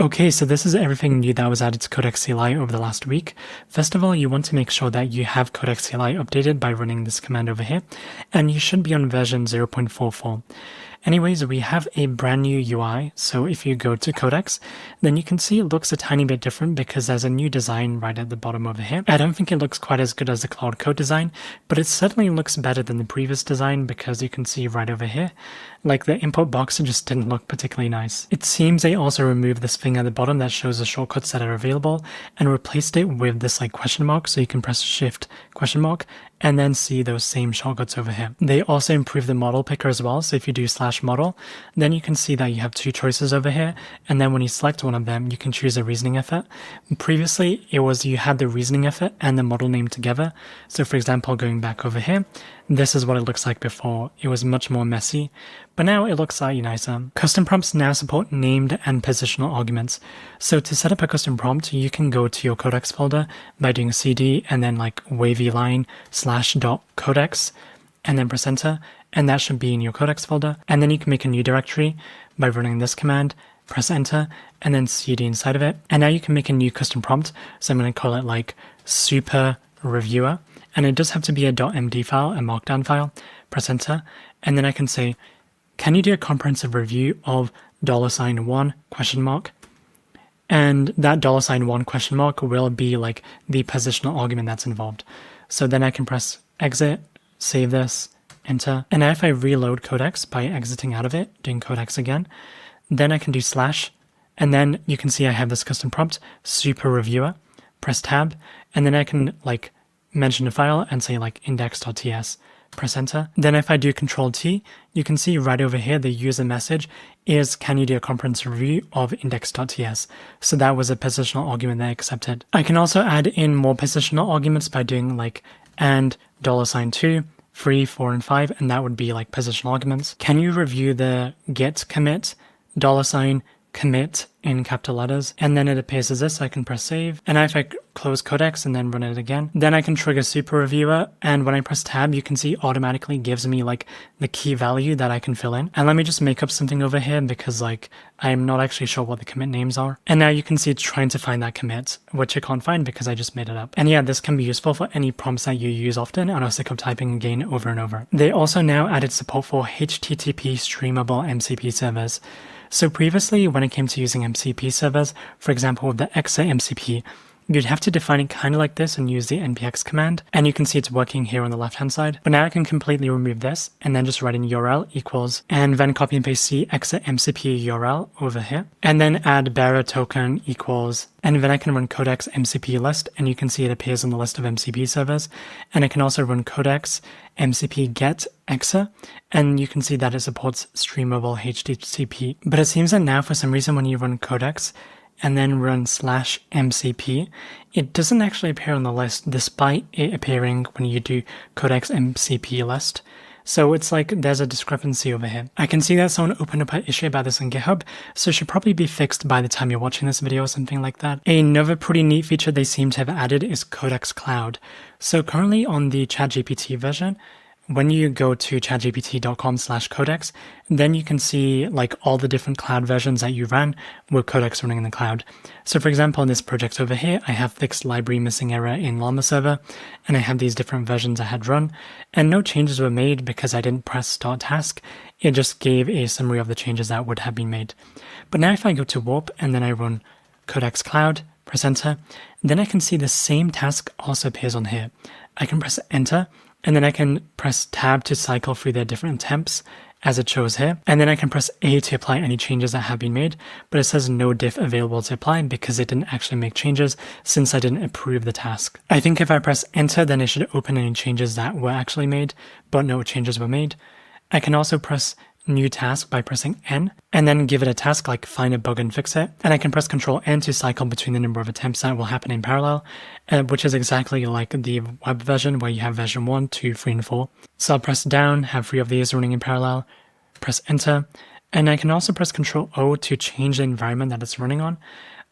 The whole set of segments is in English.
Okay, so this is everything new that was added to Codex CLI over the last week. First of all, you want to make sure that you have Codex CLI updated by running this command over here, and you should be on version 0.44. Anyways, we have a brand new UI, so if you go to Codex, then you can see it looks a tiny bit different because there's a new design right at the bottom over here. I don't think it looks quite as good as the Cloud Code design, but it certainly looks better than the previous design because you can see right over here, like the input box just didn't look particularly nice. It seems they also removed this thing at the bottom that shows the shortcuts that are available and replaced it with this like question mark, so you can press Shift question mark and then see those same shortcuts over here. They also improved the model picker as well, so if you do /model, then you can see that you have two choices over here, and then when you select one of them, you can choose a reasoning effort. Previously, it was you had the reasoning effort and the model name together. So for example, going back over here, this is what it looks like before. It was much more messy, but now it looks slightly nicer. Custom prompts now support named and positional arguments. So to set up a custom prompt, you can go to your Codex folder by doing cd and then like wavy line /.codex and then press enter, and that should be in your Codex folder. And then you can make a new directory by running this command, press enter, and then cd inside of it. And now you can make a new custom prompt. So I'm going to call it like super reviewer. And it does have to be a .md file, a markdown file. Press enter, and then I can say, can you do a comprehensive review of $1 question mark? And that $1 question mark will be like the positional argument that's involved. So then I can press exit, save this, enter. And now if I reload Codex by exiting out of it, doing Codex again, then I can do /, and then you can see I have this custom prompt, super reviewer, press tab, and then I can like mention a file and say like index.ts, press enter. Then if I do Control T, you can see right over here, the user message is, can you do a comprehensive review of index.ts? So that was a positional argument that I accepted. I can also add in more positional arguments by doing like and $2, 3, 4, and 5, and that would be like positional arguments. Can you review the git commit, $commit in capital letters, and then it appears as this, so I can press save. And now if I close Codex and then run it again, then I can trigger super reviewer, and when I press tab, you can see automatically gives me like the key value that I can fill in. And let me just make up something over here because like I'm not actually sure what the commit names are. And now you can see it's trying to find that commit, which I can't find because I just made it up. And yeah, this can be useful for any prompts that you use often and are sick of typing again over and over. They also now added support for HTTP streamable MCP servers. So previously, when it came to using MCP servers, for example, with the exa MCP, you'd have to define it kind of like this and use the npx command, and you can see it's working here on the left-hand side. But now I can completely remove this and then just write in URL equals, and then copy and paste the exa MCP URL over here, and then add bearer token equals, and then I can run codex MCP list, and you can see it appears on the list of MCP servers. And I can also run codex MCP get exa, and you can see that it supports streamable HTTP. But it seems that now for some reason when you run codex and then run /MCP, it doesn't actually appear on the list despite it appearing when you do codex MCP list. So it's like there's a discrepancy over here. I can see that someone opened up an issue about this on GitHub, so it should probably be fixed by the time you're watching this video or something like that. Another pretty neat feature they seem to have added is Codex Cloud. So currently on the ChatGPT version, when you go to chatgpt.com/codex, then you can see like all the different cloud versions that you ran with Codex running in the cloud. So for example, in this project over here, I have fixed library missing error in Llama server, and I have these different versions I had run, and no changes were made because I didn't press start task. It just gave a summary of the changes that would have been made. But now if I go to Warp and then I run Codex Cloud, press enter, then I can see the same task also appears on here. I can press enter, and then I can press tab to cycle through their different attempts as it shows here. And then I can press A to apply any changes that have been made, but it says no diff available to apply because it didn't actually make changes since I didn't approve the task. I think if I press enter, then it should open any changes that were actually made, but no changes were made. I can also press new task by pressing N, and then give it a task like find a bug and fix it. And I can press Ctrl N to cycle between the number of attempts that will happen in parallel, which is exactly like the web version where you have version 1, 2, 3, and 4. So I'll press down, have 3 of these running in parallel, press enter, and I can also press Ctrl O to change the environment that it's running on.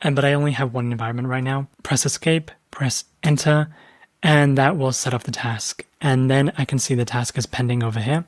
But I only have one environment right now. Press escape, press enter, and that will set off the task. And then I can see the task is pending over here.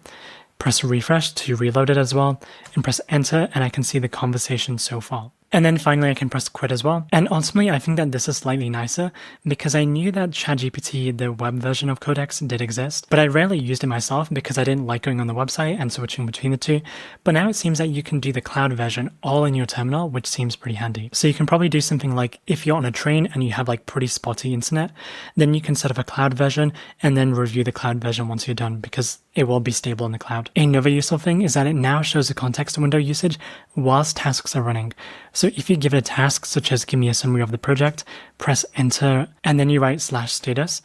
Press refresh to reload it as well, and press enter, and I can see the conversation so far. And then finally, I can press quit as well. And ultimately, I think that this is slightly nicer because I knew that ChatGPT, the web version of Codex, did exist, but I rarely used it myself because I didn't like going on the website and switching between the two. But now it seems that you can do the cloud version all in your terminal, which seems pretty handy. So you can probably do something like if you're on a train and you have like pretty spotty internet, then you can set up a cloud version and then review the cloud version once you're done because it will be stable in the cloud. Another useful thing is that it now shows the context window usage whilst tasks are running. So if you give it a task such as give me a summary of the project, press enter, and then you write /status,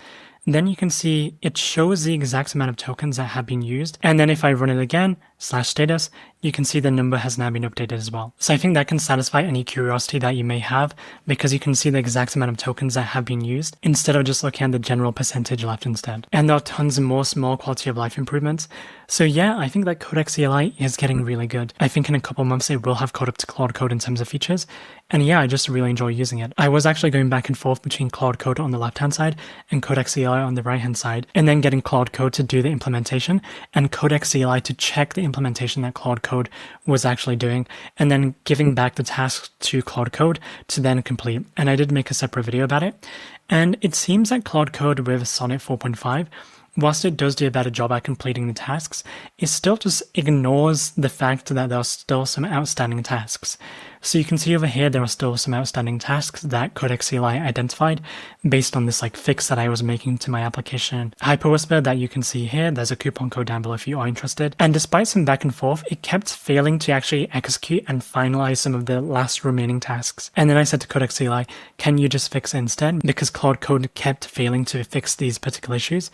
then you can see it shows the exact amount of tokens that have been used. And then if I run it again, /status, you can see the number has now been updated as well. So I think that can satisfy any curiosity that you may have because you can see the exact amount of tokens that have been used instead of just looking at the general percentage left instead. And there are tons more small quality of life improvements. So yeah, I think that Codex CLI is getting really good. I think in a couple months it will have caught up to Claude Code in terms of features. And yeah, I just really enjoy using it. I was actually going back and forth between Claude Code on the left-hand side and Codex CLI on the right-hand side, and then getting Claude Code to do the implementation and Codex CLI to check the implementation that Claude Code was actually doing, and then giving back the task to Claude Code to then complete. And I did make a separate video about it. And it seems that Claude Code with Sonnet 4.5, whilst it does do a better job at completing the tasks, it still just ignores the fact that there are still some outstanding tasks. So you can see over here, there are still some outstanding tasks that Codex CLI identified based on this like fix that I was making to my application HyperWhisper that you can see here. There's a coupon code down below if you are interested. And despite some back and forth, it kept failing to actually execute and finalize some of the last remaining tasks. And then I said to Codex CLI, can you just fix it instead? Because Claude Code kept failing to fix these particular issues.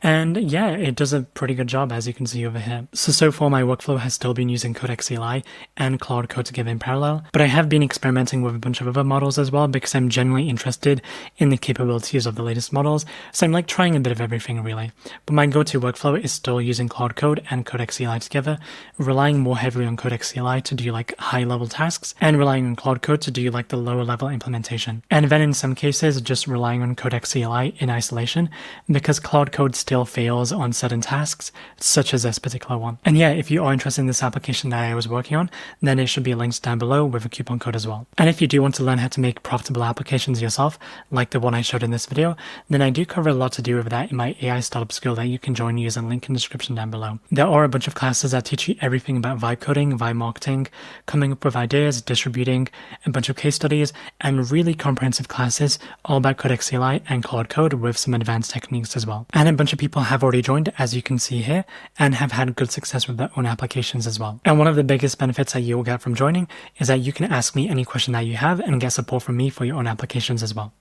And yeah, it does a pretty good job, as you can see over here. So far my workflow has still been using Codex CLI and Claude Code together in parallel, but I have been experimenting with a bunch of other models as well because I'm genuinely interested in the capabilities of the latest models. So I'm like trying a bit of everything really. But my go-to workflow is still using Claude Code and Codex CLI together, relying more heavily on Codex CLI to do like high-level tasks and relying on Claude Code to do like the lower-level implementation. And then in some cases, just relying on Codex CLI in isolation because Claude Code still fails on certain tasks, such as this particular one. And yeah, if you are interested in this application that I was working on, then it should be linked down below with a coupon code as well. And if you do want to learn how to make profitable applications yourself, like the one I showed in this video, then I do cover a lot to do with that in my AI startup school that you can join using link in the description down below. There are a bunch of classes that teach you everything about vibe coding, vibe marketing, coming up with ideas, distributing, a bunch of case studies, and really comprehensive classes all about Codex CLI and Claude Code with some advanced techniques as well. And a bunch of people have already joined, as you can see here, and have had good success with their own applications as well. And one of the biggest benefits that you will get from joining is that you can ask me any question that you have and get support from me for your own applications as well.